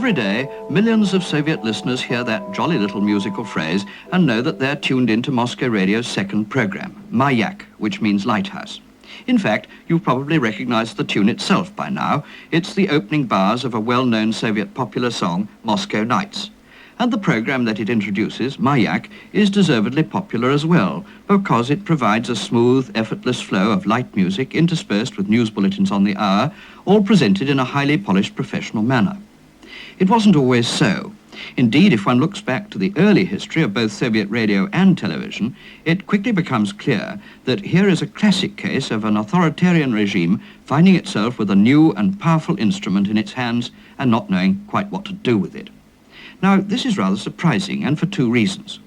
Every day, millions of Soviet listeners hear that jolly little musical phrase and know that they're tuned into Moscow Radio's second program, Mayak, which means lighthouse. In fact, you've probably recognized the tune itself by now. It's the opening bars of a well-known Soviet popular song, Moscow Nights. And the program that it introduces, Mayak, is deservedly popular as well, because it provides a smooth, effortless flow of light music interspersed with news bulletins on the hour, all presented in a highly polished professional manner. It wasn't always so. Indeed, if one looks back to the early history of both Soviet radio and television, it quickly becomes clear that here is a classic case of an authoritarian regime finding itself with a new and powerful instrument in its hands and not knowing quite what to do with it. Now, this is rather surprising, and for two reasons.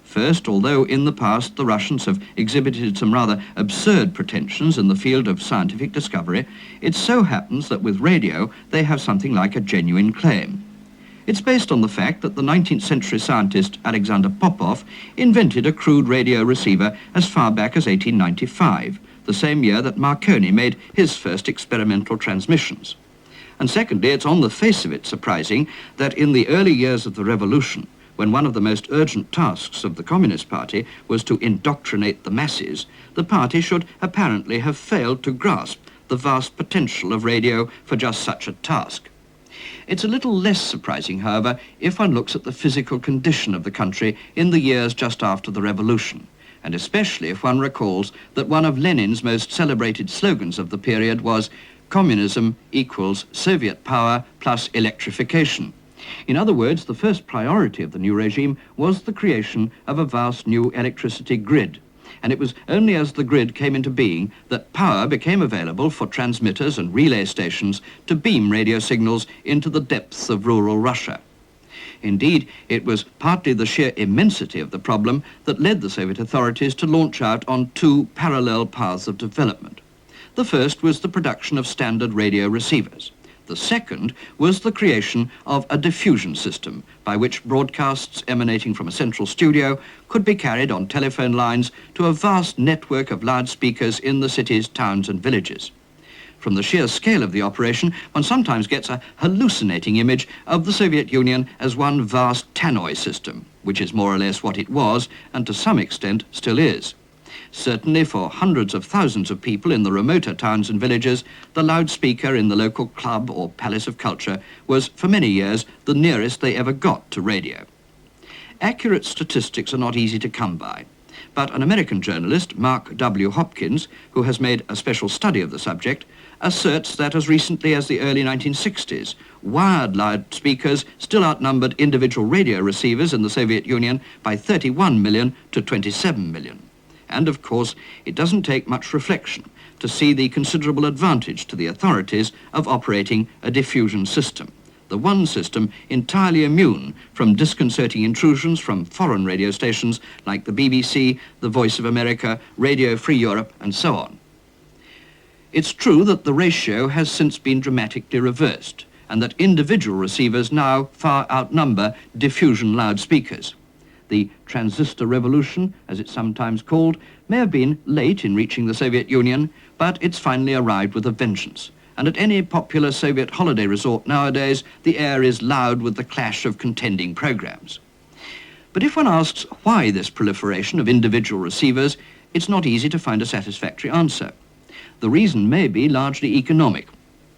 First, although in the past the Russians have exhibited some rather absurd pretensions in the field of scientific discovery, it so happens that with radio they have something like a genuine claim. It's based on the fact that the 19th century scientist Alexander Popov invented a crude radio receiver as far back as 1895, the same year that Marconi made his first experimental transmissions. And secondly, it's on the face of it surprising that in the early years of the revolution, when one of the most urgent tasks of the Communist Party was to indoctrinate the masses, the party should apparently have failed to grasp the vast potential of radio for just such a task. It's a little less surprising, however, if one looks at the physical condition of the country in the years just after the revolution, and especially if one recalls that one of Lenin's most celebrated slogans of the period was "Communism equals Soviet power plus electrification." In other words, the first priority of the new regime was the creation of a vast new electricity grid. And it was only as the grid came into being that power became available for transmitters and relay stations to beam radio signals into the depths of rural Russia. Indeed, it was partly the sheer immensity of the problem that led the Soviet authorities to launch out on two parallel paths of development. The first was the production of standard radio receivers. The second was the creation of a diffusion system by which broadcasts emanating from a central studio could be carried on telephone lines to a vast network of loudspeakers in the cities, towns and villages. From the sheer scale of the operation, one sometimes gets a hallucinating image of the Soviet Union as one vast tannoy system, which is more or less what it was and to some extent still is. Certainly for hundreds of thousands of people in the remoter towns and villages, the loudspeaker in the local club or palace of culture was for many years the nearest they ever got to radio. Accurate statistics are not easy to come by, but an American journalist, Mark W. Hopkins, who has made a special study of the subject, asserts that as recently as the early 1960s, wired loudspeakers still outnumbered individual radio receivers in the Soviet Union by 31 million to 27 million. And of course, it doesn't take much reflection to see the considerable advantage to the authorities of operating a diffusion system, the one system entirely immune from disconcerting intrusions from foreign radio stations like the BBC, the Voice of America, Radio Free Europe, and so on. It's true that the ratio has since been dramatically reversed, and that individual receivers now far outnumber diffusion loudspeakers. The transistor revolution, as it's sometimes called, may have been late in reaching the Soviet Union, but it's finally arrived with a vengeance. And at any popular Soviet holiday resort nowadays, the air is loud with the clash of contending programs. But if one asks why this proliferation of individual receivers, it's not easy to find a satisfactory answer. The reason may be largely economic.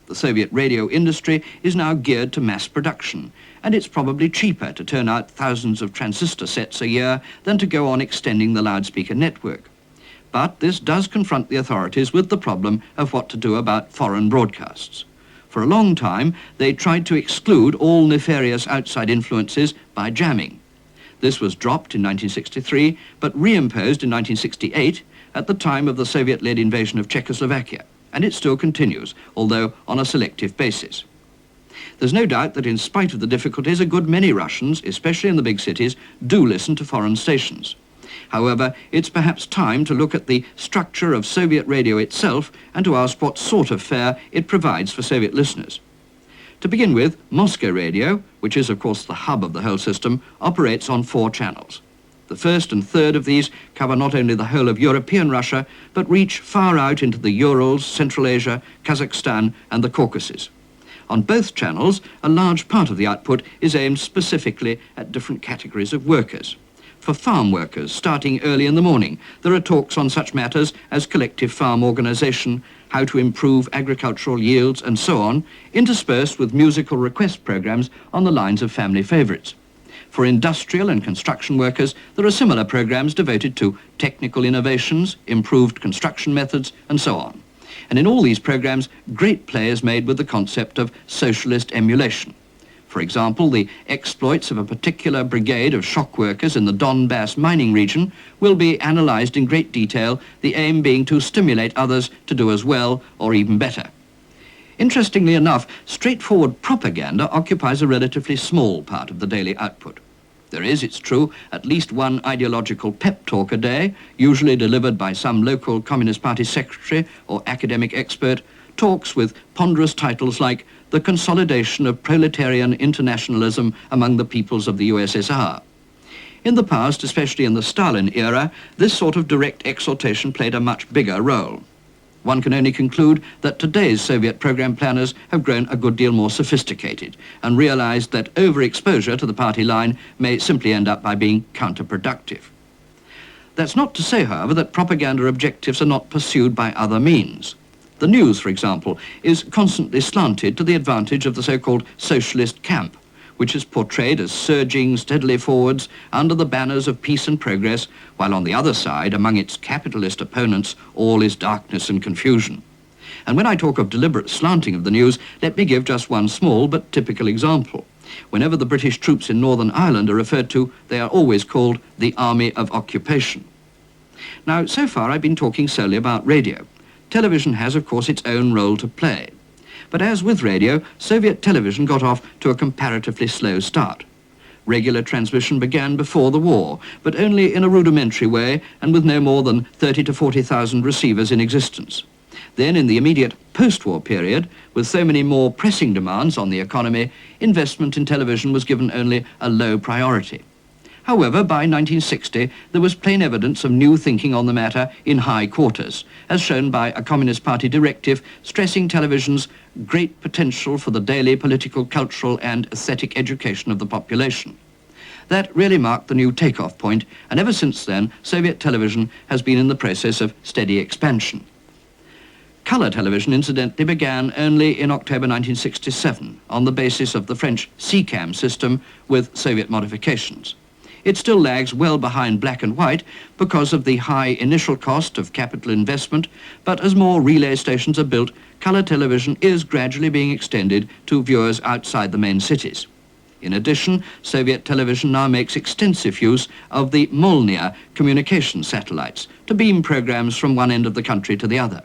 The Soviet radio industry is now geared to mass production, and it's probably cheaper to turn out thousands of transistor sets a year than to go on extending the loudspeaker network. But this does confront the authorities with the problem of what to do about foreign broadcasts. For a long time, they tried to exclude all nefarious outside influences by jamming. This was dropped in 1963, but reimposed in 1968 at the time of the Soviet-led invasion of Czechoslovakia, and it still continues, although on a selective basis. There's no doubt that in spite of the difficulties, a good many Russians, especially in the big cities, do listen to foreign stations. However, it's perhaps time to look at the structure of Soviet radio itself and to ask what sort of fare it provides for Soviet listeners. To begin with, Moscow Radio, which is of course the hub of the whole system, operates on 4 channels. The first and third of these cover not only the whole of European Russia, but reach far out into the Urals, Central Asia, Kazakhstan and the Caucasus. On both channels, a large part of the output is aimed specifically at different categories of workers. For farm workers, starting early in the morning, there are talks on such matters as collective farm organisation, how to improve agricultural yields and so on, interspersed with musical request programmes on the lines of family favourites. For industrial and construction workers, there are similar programmes devoted to technical innovations, improved construction methods and so on. And in all these programmes, great play is made with the concept of socialist emulation. For example, the exploits of a particular brigade of shock workers in the Donbass mining region will be analysed in great detail, the aim being to stimulate others to do as well or even better. Interestingly enough, straightforward propaganda occupies a relatively small part of the daily output. There is, it's true, at least one ideological pep talk a day, usually delivered by some local Communist Party secretary or academic expert, talks with ponderous titles like The Consolidation of Proletarian Internationalism Among the Peoples of the USSR. In the past, especially in the Stalin era, this sort of direct exhortation played a much bigger role. One can only conclude that today's Soviet program planners have grown a good deal more sophisticated and realized that overexposure to the party line may simply end up by being counterproductive. That's not to say, however, that propaganda objectives are not pursued by other means. The news, for example, is constantly slanted to the advantage of the so-called socialist camp, which is portrayed as surging steadily forwards under the banners of peace and progress, while on the other side, among its capitalist opponents, all is darkness and confusion. And when I talk of deliberate slanting of the news, let me give just one small but typical example. Whenever the British troops in Northern Ireland are referred to, they are always called the Army of Occupation. Now, so far I've been talking solely about radio. Television has, of course, its own role to play. But as with radio, Soviet television got off to a comparatively slow start. Regular transmission began before the war, but only in a rudimentary way and with no more than 30 to 40,000 receivers in existence. Then, in the immediate post-war period, with so many more pressing demands on the economy, investment in television was given only a low priority. However, by 1960, there was plain evidence of new thinking on the matter in high quarters, as shown by a Communist Party directive stressing television's great potential for the daily political, cultural and aesthetic education of the population. That really marked the new takeoff point, and ever since then, Soviet television has been in the process of steady expansion. Colour television, incidentally, began only in October 1967, on the basis of the French CCAM system with Soviet modifications. It still lags well behind black and white because of the high initial cost of capital investment, but as more relay stations are built, colour television is gradually being extended to viewers outside the main cities. In addition, Soviet television now makes extensive use of the Molnia communication satellites to beam programs from one end of the country to the other.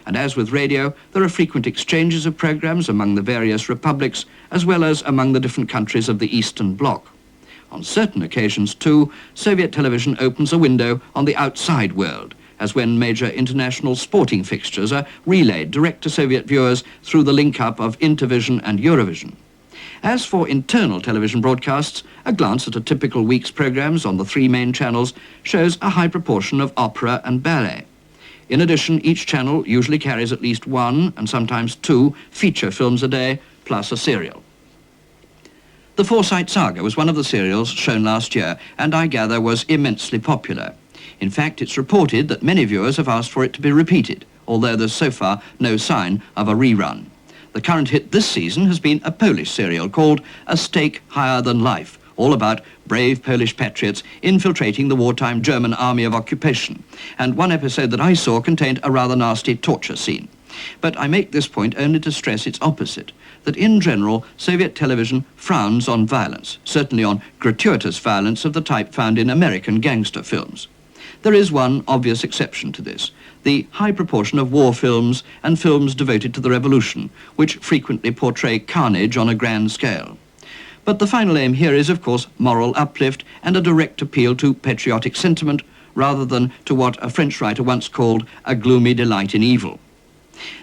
And as with radio, there are frequent exchanges of programs among the various republics, as well as among the different countries of the Eastern Bloc. On certain occasions, too, Soviet television opens a window on the outside world, as when major international sporting fixtures are relayed direct to Soviet viewers through the link-up of Intervision and Eurovision. As for internal television broadcasts, a glance at a typical week's programs on the three main channels shows a high proportion of opera and ballet. In addition, each channel usually carries at least one, and sometimes two, feature films a day, plus a serial. The Forsyte Saga was one of the serials shown last year, and I gather was immensely popular. In fact, it's reported that many viewers have asked for it to be repeated, although there's so far no sign of a rerun. The current hit this season has been a Polish serial called A Stake Higher Than Life, all about brave Polish patriots infiltrating the wartime German Army of Occupation. And one episode that I saw contained a rather nasty torture scene. But I make this point only to stress its opposite, that in general, Soviet television frowns on violence, certainly on gratuitous violence of the type found in American gangster films. There is one obvious exception to this, the high proportion of war films and films devoted to the revolution, which frequently portray carnage on a grand scale. But the final aim here is, of course, moral uplift and a direct appeal to patriotic sentiment, rather than to what a French writer once called a gloomy delight in evil.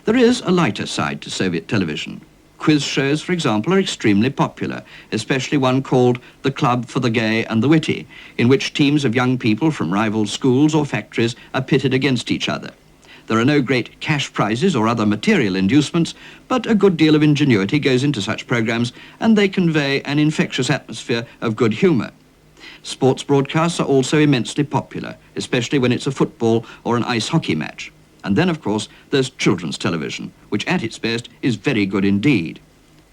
There is a lighter side to Soviet television. Quiz shows, for example, are extremely popular, especially one called The Club for the Gay and the Witty, in which teams of young people from rival schools or factories are pitted against each other. There are no great cash prizes or other material inducements, but a good deal of ingenuity goes into such programs, and they convey an infectious atmosphere of good humour. Sports broadcasts are also immensely popular, especially when it's a football or an ice hockey match. And then, of course, there's children's television, which at its best is very good indeed.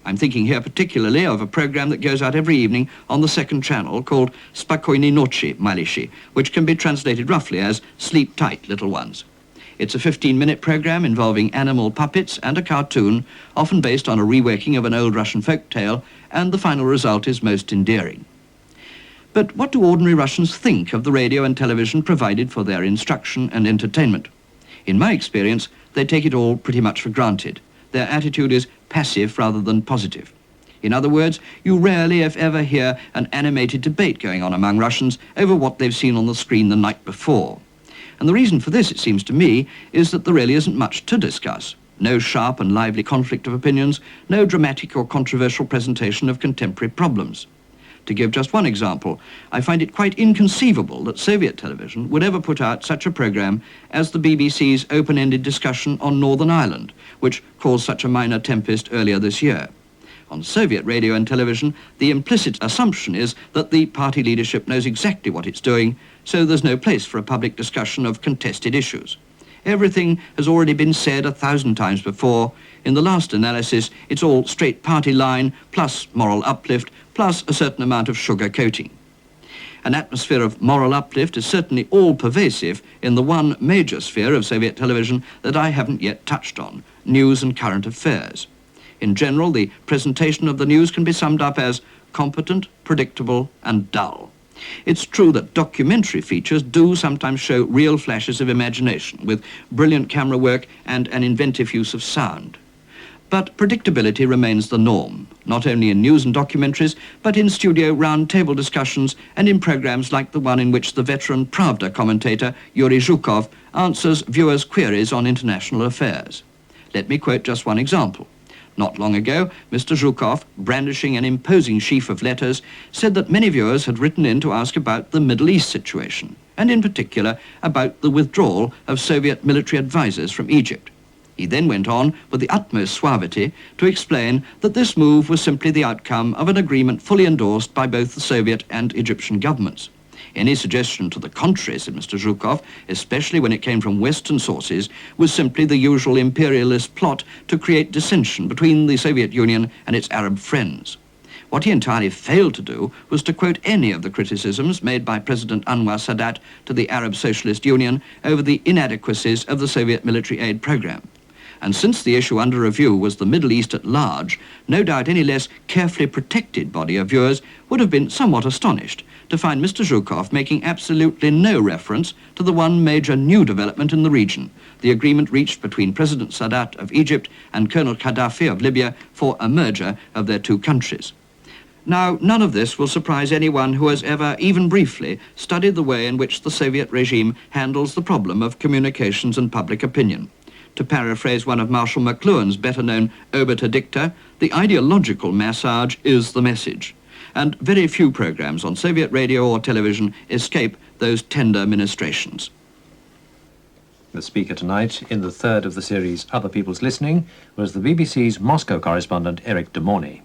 I'm thinking here particularly of a program that goes out every evening on the second channel called Spokojni noci, malishi, which can be translated roughly as Sleep Tight, Little Ones. It's a 15-minute program involving animal puppets and a cartoon, often based on a reworking of an old Russian folk tale, and the final result is most endearing. But what do ordinary Russians think of the radio and television provided for their instruction and entertainment? In my experience, they take it all pretty much for granted. Their attitude is passive rather than positive. In other words, you rarely, if ever, hear an animated debate going on among Russians over what they've seen on the screen the night before. And the reason for this, it seems to me, is that there really isn't much to discuss. No sharp and lively conflict of opinions, no dramatic or controversial presentation of contemporary problems. To give just one example, I find it quite inconceivable that Soviet television would ever put out such a program as the BBC's open-ended discussion on Northern Ireland, which caused such a minor tempest earlier this year. On Soviet radio and television, the implicit assumption is that the party leadership knows exactly what it's doing, so there's no place for a public discussion of contested issues. Everything has already been said 1,000 times before. In the last analysis, it's all straight party line, plus moral uplift, plus a certain amount of sugar coating. An atmosphere of moral uplift is certainly all-pervasive in the one major sphere of Soviet television that I haven't yet touched on, news and current affairs. In general, the presentation of the news can be summed up as competent, predictable, and dull. It's true that documentary features do sometimes show real flashes of imagination, with brilliant camera work and an inventive use of sound. But predictability remains the norm, not only in news and documentaries, but in studio round-table discussions and in programs like the one in which the veteran Pravda commentator Yuri Zhukov answers viewers' queries on international affairs. Let me quote just one example. Not long ago, Mr. Zhukov, brandishing an imposing sheaf of letters, said that many viewers had written in to ask about the Middle East situation, and in particular about the withdrawal of Soviet military advisors from Egypt. He then went on, with the utmost suavity, to explain that this move was simply the outcome of an agreement fully endorsed by both the Soviet and Egyptian governments. Any suggestion to the contrary, said Mr. Zhukov, especially when it came from Western sources, was simply the usual imperialist plot to create dissension between the Soviet Union and its Arab friends. What he entirely failed to do was to quote any of the criticisms made by President Anwar Sadat to the Arab Socialist Union over the inadequacies of the Soviet military aid program. And since the issue under review was the Middle East at large, no doubt any less carefully protected body of viewers would have been somewhat astonished to find Mr. Zhukov making absolutely no reference to the one major new development in the region, the agreement reached between President Sadat of Egypt and Colonel Gaddafi of Libya for a merger of their two countries. Now, none of this will surprise anyone who has ever, even briefly, studied the way in which the Soviet regime handles the problem of communications and public opinion. To paraphrase one of Marshal McLuhan's better-known obiter dicta, the ideological massage is the message. And very few programs on Soviet radio or television escape those tender ministrations. The speaker tonight, in the third of the series Other People's Listening, was the BBC's Moscow correspondent Eric de Mornay.